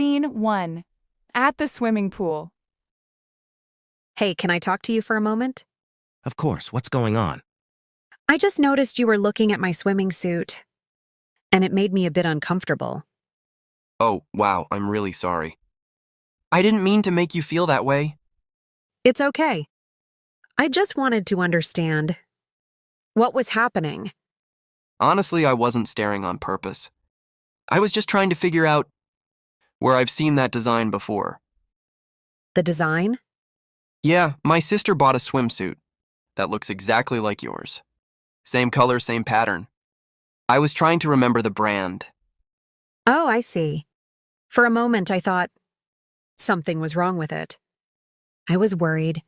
Scene 1. At the swimming pool. Hey, can I talk to you for a moment? Of course, what's going on? I just noticed you were looking at my swimming suit, and it made me a bit uncomfortable. Oh, wow, I'm really sorry. I didn't mean to make you feel that way. It's okay. I just wanted to understand what was happening. Honestly, I wasn't staring on purpose. I was just trying to figure out where I've seen that design before. The design? Yeah, my sister bought a swimsuit that looks exactly like yours. Same color, same pattern. I was trying to remember the brand. Oh, I see. For a moment, I thought something was wrong with it. I was worried.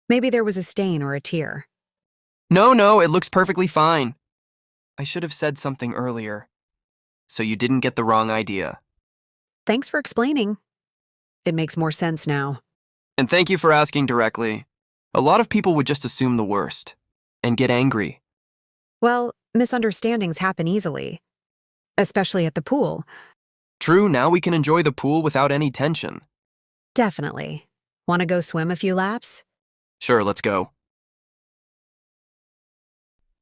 Maybe there was a stain or a tear. No, it looks perfectly fine. I should have said something earlier, so you didn't get the wrong idea. Thanks for explaining. It makes more sense now. And thank you for asking directly. A lot of people would just assume the worst and get angry. Well, misunderstandings happen easily, especially at the pool. True, now we can enjoy the pool without any tension. Definitely. Want to go swim a few laps? Sure, let's go.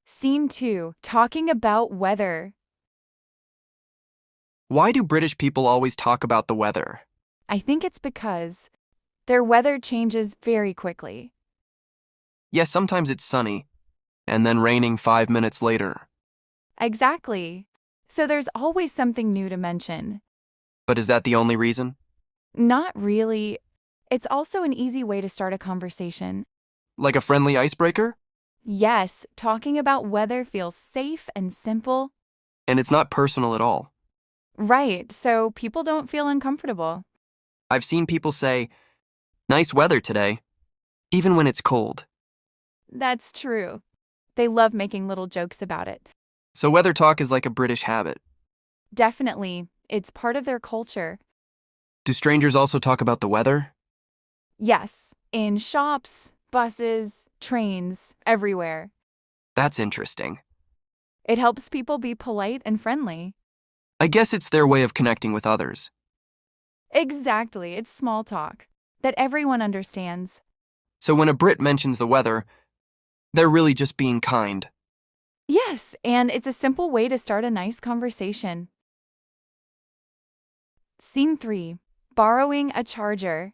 Scene 2. Talking about weather. Why do British people always talk about the weather? I think it's because their weather changes very quickly. Yes, sometimes it's sunny, and then raining 5 minutes later. Exactly. So there's always something new to mention. But is that the only reason? Not really. It's also an easy way to start a conversation. Like a friendly icebreaker? Yes, talking about weather feels safe and simple. And it's not personal at all. Right, so people don't feel uncomfortable. I've seen people say, "Nice weather today," even when it's cold. That's true. They love making little jokes about it. So weather talk is like a British habit. Definitely, it's part of their culture. Do strangers also talk about the weather? Yes, in shops, buses, trains, everywhere. That's interesting. It helps people be polite and friendly. I guess it's their way of connecting with others. Exactly, it's small talk that everyone understands. So when a Brit mentions the weather, they're really just being kind. Yes, and it's a simple way to start a nice conversation. Scene 3. Borrowing a charger.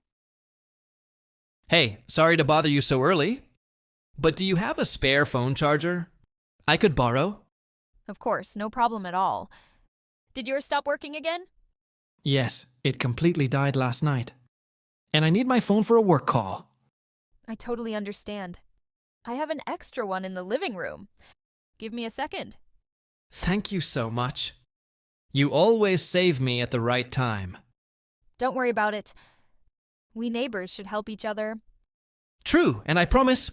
Hey, sorry to bother you so early, but do you have a spare phone charger I could borrow? Of course, no problem at all. Did yours stop working again? Yes, it completely died last night. And I need my phone for a work call. I totally understand. I have an extra one in the living room. Give me a second. Thank you so much. You always save me at the right time. Don't worry about it. We neighbors should help each other. True, and I promise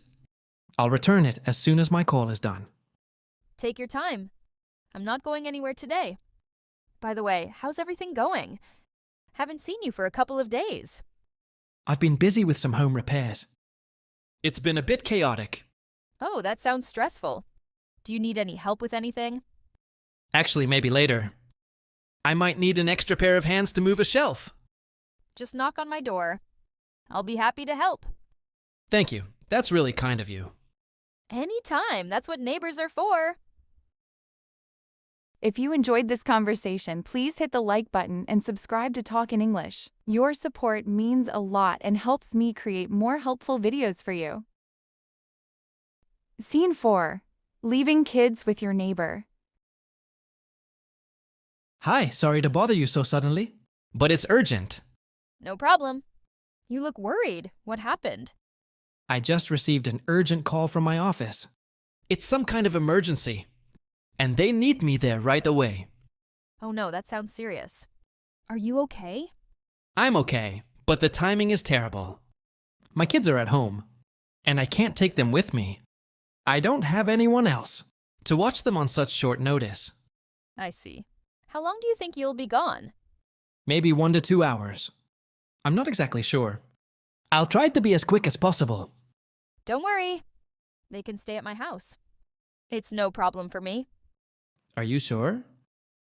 I'll return it as soon as my call is done. Take your time. I'm not going anywhere today. By the way, how's everything going? Haven't seen you for a couple of days. I've been busy with some home repairs. It's been a bit chaotic. Oh, that sounds stressful. Do you need any help with anything? Actually, maybe later. I might need an extra pair of hands to move a shelf. Just knock on my door. I'll be happy to help. Thank you. That's really kind of you. Anytime. That's what neighbors are for. If you enjoyed this conversation, please hit the like button and subscribe to Talk in English. Your support means a lot and helps me create more helpful videos for you. Scene 4. Leaving kids with your neighbor. Hi, sorry to bother you so suddenly, but it's urgent. No problem. You look worried. What happened? I just received an urgent call from my office. It's some kind of emergency, and they need me there right away. Oh no, that sounds serious. Are you okay? I'm okay, but the timing is terrible. My kids are at home, and I can't take them with me. I don't have anyone else to watch them on such short notice. I see. How long do you think you'll be gone? Maybe 1 to 2 hours. I'm not exactly sure. I'll try to be as quick as possible. Don't worry. They can stay at my house. It's no problem for me. Are you sure?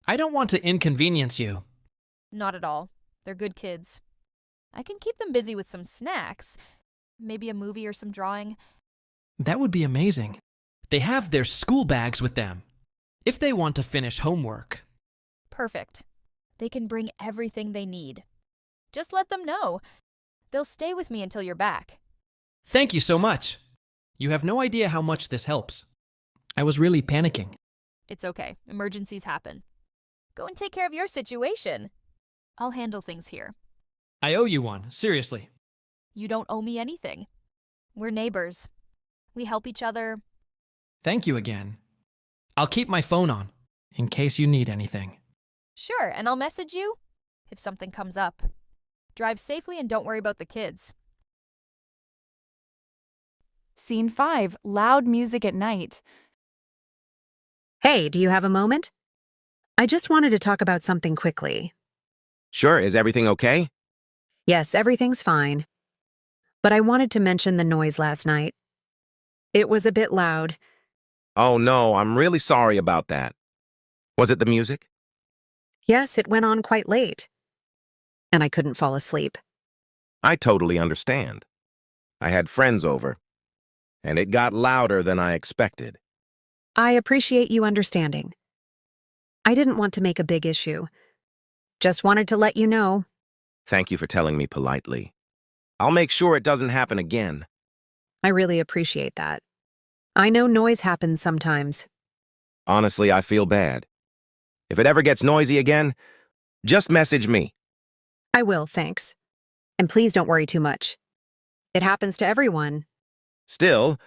I don't want to inconvenience you. Not at all. They're good kids. I can keep them busy with some snacks, maybe a movie or some drawing. That would be amazing. They have their school bags with them. If they want to finish homework. Perfect. They can bring everything they need. Just let them know. They'll stay with me until you're back. Thank you so much. You have no idea how much this helps. I was really panicking. It's okay. Emergencies happen. Go and take care of your situation. I'll handle things here. I owe you one, seriously. You don't owe me anything. We're neighbors. We help each other. Thank you again. I'll keep my phone on, in case you need anything. Sure, and I'll message you if something comes up. Drive safely and don't worry about the kids. Scene 5. Loud music at night. Hey, do you have a moment? I just wanted to talk about something quickly. Sure, is everything okay? Yes, everything's fine. But I wanted to mention the noise last night. It was a bit loud. Oh no, I'm really sorry about that. Was it the music? Yes, it went on quite late. And I couldn't fall asleep. I totally understand. I had friends over, and it got louder than I expected. I appreciate you understanding. I didn't want to make a big issue. Just wanted to let you know. Thank you for telling me politely. I'll make sure it doesn't happen again. I really appreciate that. I know noise happens sometimes. Honestly, I feel bad. If it ever gets noisy again, just message me. I will, thanks. And please don't worry too much. It happens to everyone. Still,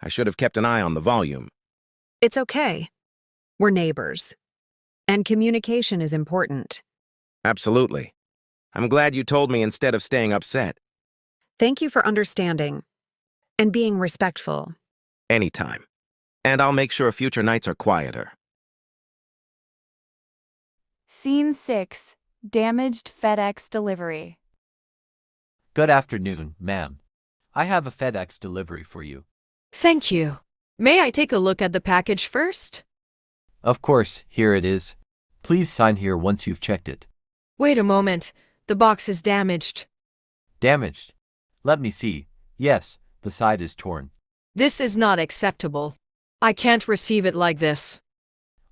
I should have kept an eye on the volume. It's okay. We're neighbors. And communication is important. Absolutely. I'm glad you told me instead of staying upset. Thank you for understanding and being respectful. Anytime. And I'll make sure future nights are quieter. Scene 6. Damaged FedEx delivery. Good afternoon, ma'am. I have a FedEx delivery for you. Thank you. May I take a look at the package first? Of course, here it is. Please sign here once you've checked it. Wait a moment. The box is damaged. Damaged? Let me see. Yes, the side is torn. This is not acceptable. I can't receive it like this.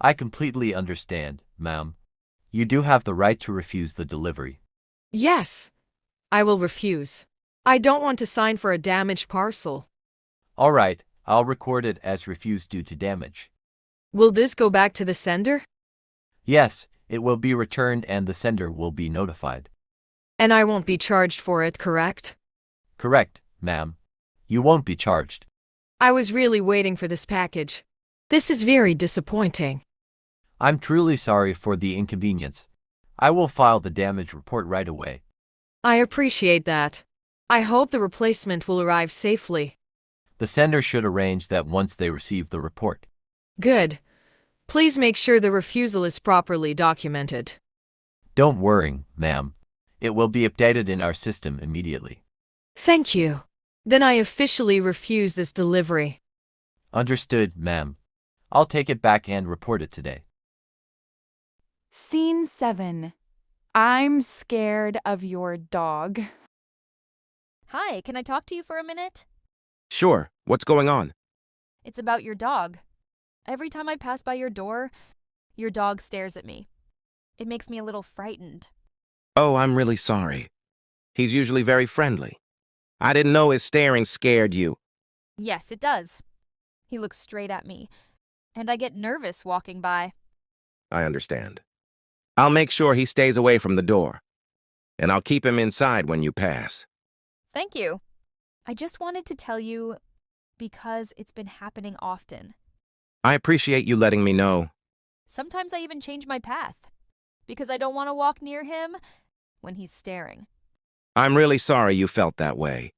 I completely understand, ma'am. You do have the right to refuse the delivery. Yes, I will refuse. I don't want to sign for a damaged parcel. All right, I'll record it as refused due to damage. Will this go back to the sender? Yes, it will be returned and the sender will be notified. And I won't be charged for it, correct? Correct, ma'am. You won't be charged. I was really waiting for this package. This is very disappointing. I'm truly sorry for the inconvenience. I will file the damage report right away. I appreciate that. I hope the replacement will arrive safely. The sender should arrange that once they receive the report. Good. Please make sure the refusal is properly documented. Don't worry, ma'am. It will be updated in our system immediately. Thank you. Then I officially refuse this delivery. Understood, ma'am. I'll take it back and report it today. Scene 7. I'm scared of your dog. Hi, can I talk to you for a minute? Sure, what's going on? It's about your dog. Every time I pass by your door, your dog stares at me. It makes me a little frightened. Oh, I'm really sorry. He's usually very friendly. I didn't know his staring scared you. Yes, it does. He looks straight at me, and I get nervous walking by. I understand. I'll make sure he stays away from the door. And I'll keep him inside when you pass. Thank you. I just wanted to tell you because it's been happening often. I appreciate you letting me know. Sometimes I even change my path because I don't want to walk near him when he's staring. I'm really sorry you felt that way.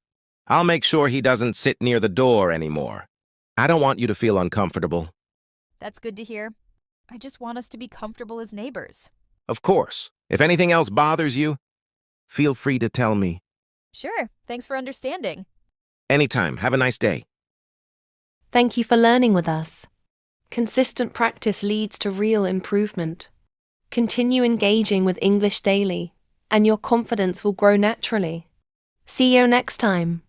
I'll make sure he doesn't sit near the door anymore. I don't want you to feel uncomfortable. That's good to hear. I just want us to be comfortable as neighbors. Of course, if anything else bothers you, feel free to tell me. Sure, thanks for understanding. Anytime. Have a nice day. Thank you for learning with us. Consistent practice leads to real improvement. Continue engaging with English daily. and your confidence will grow naturally. See you next time.